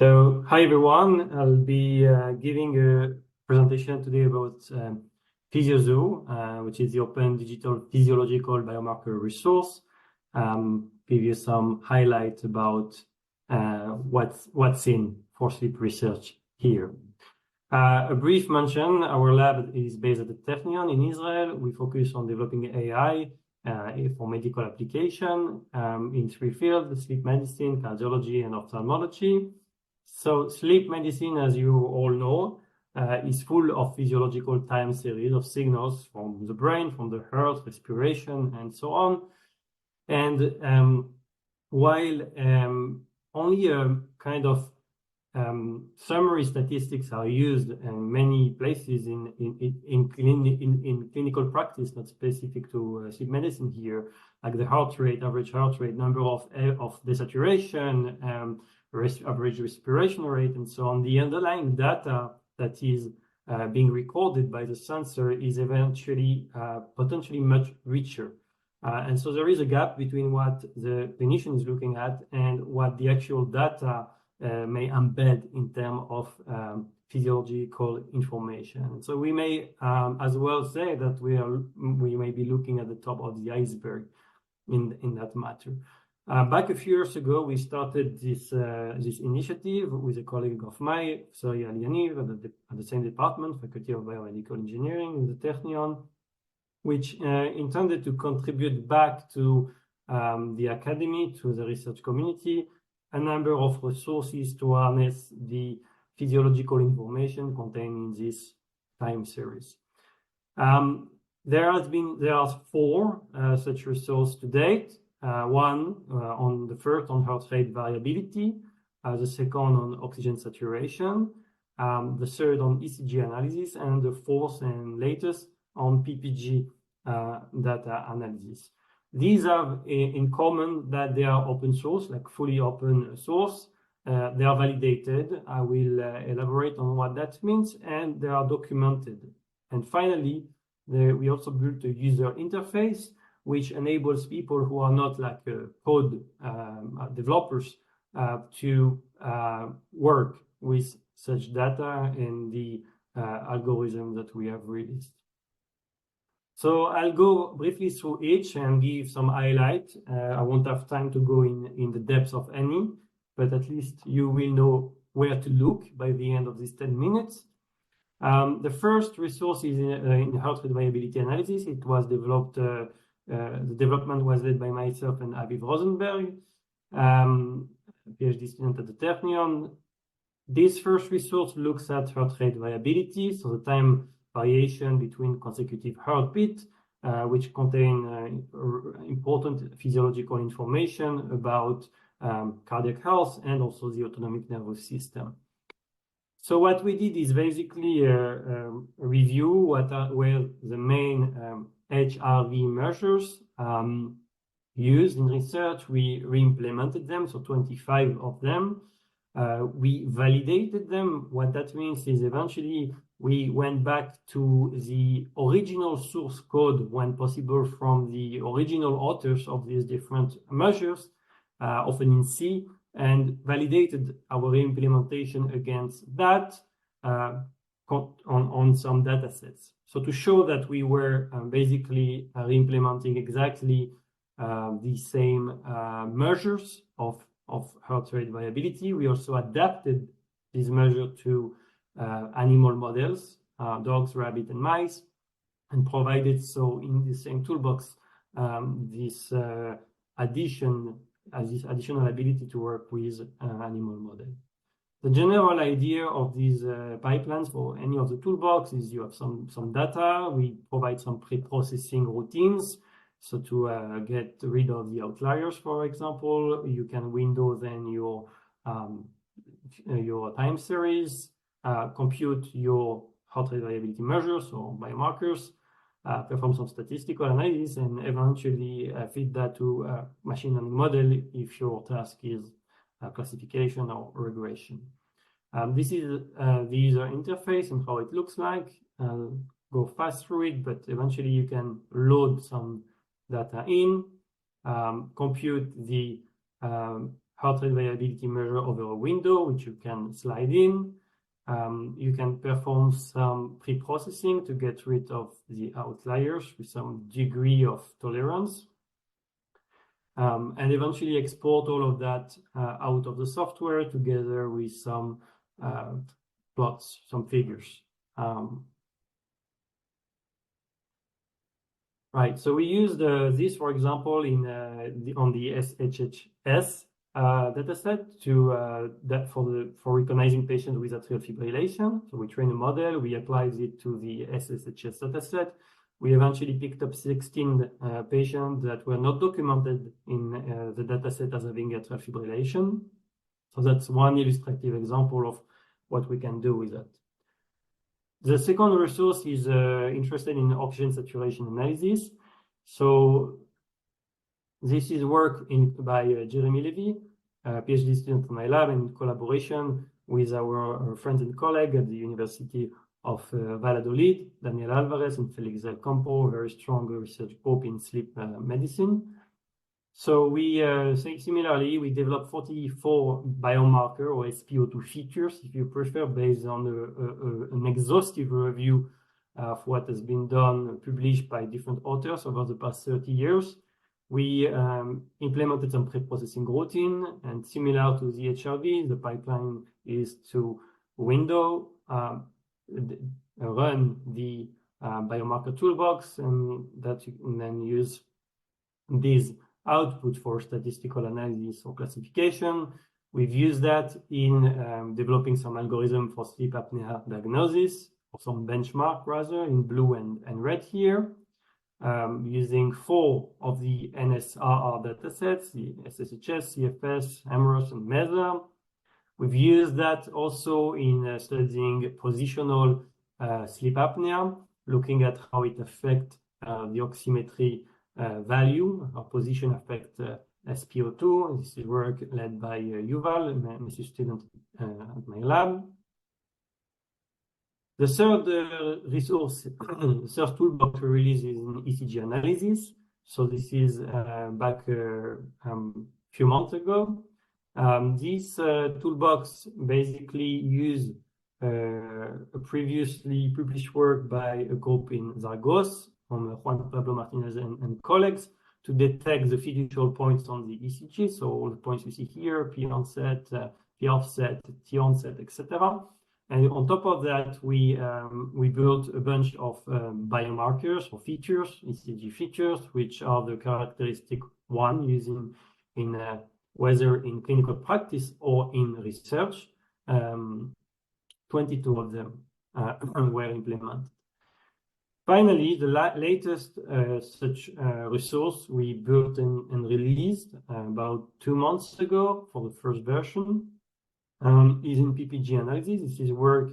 So, hi everyone. I'll be giving a presentation today about PhysioZoo, which is the open digital physiological biomarker resource. Give you some highlights about what's in for sleep research here. A brief mention: our lab is based at the Technion in Israel. We focus on developing AI for medical application in three fields: sleep medicine, cardiology, and ophthalmology. So sleep medicine, as you all know, is full of physiological time series of signals from the brain, from the heart, respiration, and so on. And while only a kind of summary statistics are used in many places in clinical practice, not specific to sleep medicine here, like the heart rate, average heart rate, number of desaturation, average respiration rate, and so on. The underlying data that is being recorded by the sensor is eventually potentially much richer. And so there is a gap between what the clinician is looking at and what the actual data may embed in terms of physiological information. And so we may as well say that we may be looking at the top of the iceberg in that matter. Back a few years ago, we started this initiative with a colleague of mine, Sorry Alianiv, at the same department, Faculty of Biomedical Engineering in the Technion, which intended to contribute back to the academy, to the research community, a number of resources to harness the physiological information contained in this time series. There are four such resources to date. One on the first on heart rate variability, the second on oxygen saturation, the third on ECG analysis, and the fourth and latest on PPG data analysis. These have in common that they are open source, like fully open source. They are validated. I will elaborate on what that means, and they are documented. And finally, we also built a user interface which enables people who are not like code developers to work with such data and the algorithm that we have released. So I'll go briefly through each and give some highlight. I won't have time to go in the depths of any, but at least you will know where to look by the end of these 10 minutes. The first resource is in heart rate variability analysis. It was developed, the development was led by myself and Aviv Rosenberg, PhD student at the Technion. This first resource looks at heart rate variability, so the time variation between consecutive heartbeat, which contain important physiological information about cardiac health and also the autonomic nervous system. So what we did is basically review what were the main HRV measures used in research. We re-implemented them, so 25 of them. We validated them. What that means is eventually we went back to the original source code when possible from the original authors of these different measures, often in C, and validated our implementation against that on some data sets. So to show that we were basically implementing exactly the same measures of heart rate variability, we also adapted this measure to animal models, dogs, rabbit, and mice, and provided so in the same toolbox this additional ability to work with animal model. The general idea of these pipelines for any of the toolbox is you have some data. We provide some pre-processing routines. So to get rid of the outliers, for example, you can window then your time series, compute your heart rate variability measures or biomarkers, perform some statistical analysis, and eventually feed that to a machine learning model if your task is classification or regression. This is the user interface and how it looks like. I'll go fast through it, but eventually you can load some data in, compute the heart rate variability measure over a window, which you can slide in. You can perform some pre-processing to get rid of the outliers with some degree of tolerance. And eventually export all of that out of the software together with some plots, some figures. Right, so we used this, for example, on the SHHS dataset for recognizing patients with atrial fibrillation. So we trained a model, we applied it to the SSHS dataset. We eventually picked up 16 patients that were not documented in the dataset as having atrial fibrillation. So that's one illustrative example of what we can do with that. The second resource is interested in oxygen saturation analysis. So this is work by Jeremy Levy, a PhD student in my lab, in collaboration with our friends and colleagues at the University of Valladolid, Daniel Alvarez and Felix del Campo, a very strong research group in sleep medicine. So we similarly, we developed 44 biomarker or SpO2 features, if you prefer, based on an exhaustive review of what has been done, published by different authors over the past 30 years. We implemented some pre-processing routine, and similar to the HRV, the pipeline is to run the biomarker toolbox, and that you can then use these output for statistical analysis or classification. We've used that in developing some algorithm for sleep apnea diagnosis, or some benchmark rather, in blue and red here, using 4 of the NSRR datasets, the SSHS, CFS, AMROS, and MESA. We've used that also in studying positional sleep apnea, looking at how it affects the oximetry value or position affect SpO2. This is work led by Yuval, a student at my lab. The third resource, the third toolbox we released is in ECG analysis. So this is back a few months ago. This toolbox basically used a previously published work by a group in Zaragoza from Juan Pablo Martinez and colleagues to detect the fiducial points on the ECG. So all the points you see here, P onset, P offset, T onset, etc. And on top of that, we built a bunch of biomarkers or features, ECG features, which are the characteristic one using in whether in clinical practice or in research. 22 of them were implemented. Finally, the latest such resource we built and released about 2 months ago for the first version is in PPG analysis. This is work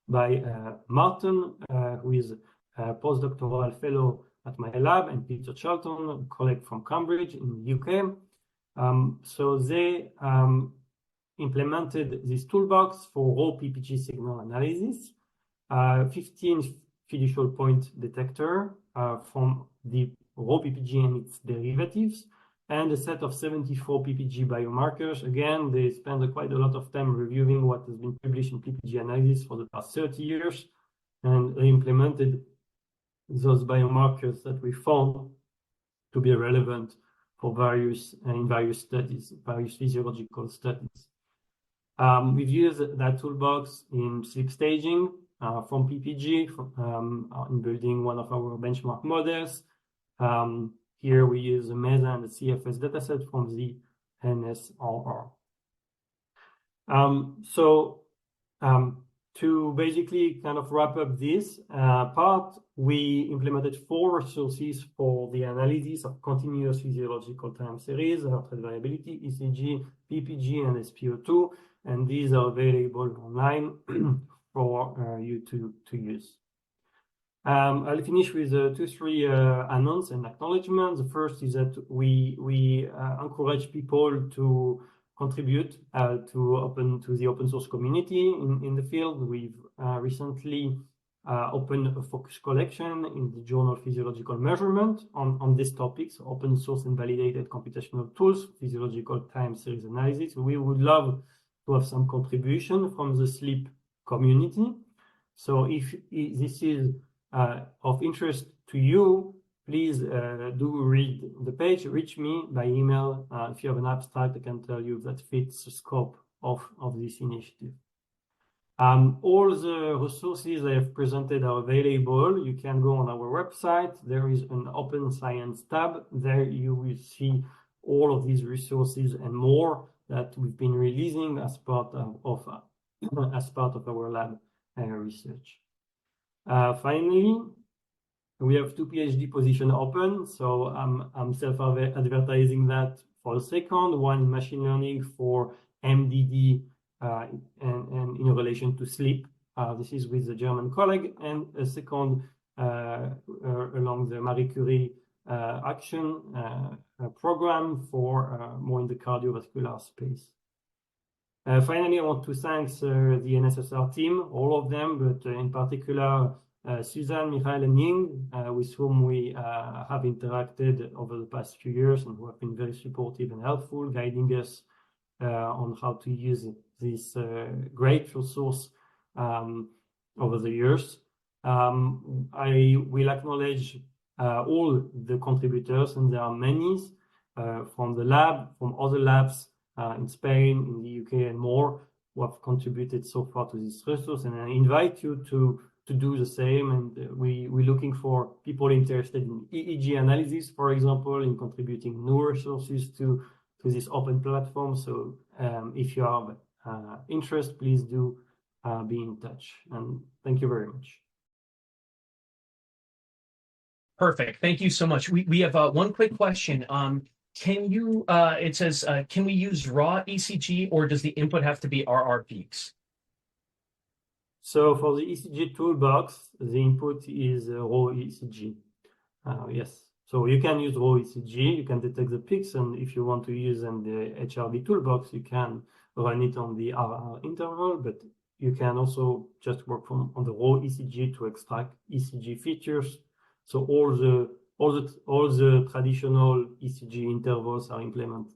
by Martin, who is a postdoctoral fellow at my lab, and Peter Charlton, a colleague from Cambridge in the UK. So they implemented this toolbox for raw PPG signal analysis, 15 fiducial point detector from the raw PPG and its derivatives, and a set of 74 PPG biomarkers. Again, they spend quite a lot of time reviewing what has been published in PPG analysis for the past 30 years, and they implemented those biomarkers that we found to be relevant for various studies, various physiological studies. We've used that toolbox in sleep staging from PPG in building one of our benchmark models. Here we use the MESA and the CFS dataset from the NSRR. To basically kind of wrap up this part, we implemented 4 resources for the analysis of continuous physiological time series, heart rate variability, ECG, PPG, and SpO2, and these are available online for you to use. I'll finish with 2-3 announcements and acknowledgements. The first is that we encourage people to contribute to the open source community in the field. We've recently open a focus collection in the journal Physiological Measurement on these topics, open source and validated computational tools, physiological time series analysis. We would love to have some contribution from the sleep community. So if this is of interest to you, please do read the page, reach me by email. If you have an abstract, I can tell you that fits the scope of this initiative. All the resources I have presented are available. You can go on our website. There is an Open Science tab. There you will see all of these resources and more that we've been releasing as part of our lab research. Finally, we have 2 PhD positions open, so I'm self-advertising that for a second. One in machine learning for MDD and in relation to sleep. This is with a German colleague, and a second along the Marie Curie action program for more in the cardiovascular space. Finally, I want to thank the NSRR team, all of them, but in particular Suzanne, Michael, and Ying, with whom we have interacted over the past few years and who have been very supportive and helpful, guiding us on how to use this great resource over the years. I will acknowledge all the contributors, and there are many from the lab, from other labs in Spain, in the UK, and more, who have contributed so far to this resource. And I invite you to do the same. And we're looking for people interested in EEG analysis, for example, in contributing new resources to this open platform. So if you have interest, please do be in touch. And thank you very much. Perfect. Thank you so much. We have one quick question. Can you, it says, can we use raw ECG, or does the input have to be RR peaks? So for the ECG toolbox, the input is raw ECG. Yes. So you can use raw ECG, you can detect the peaks, and if you want to use the HRV toolbox, you can run it on the RR interval, but you can also just work on the raw ECG to extract ECG features. So all the traditional ECG intervals are implemented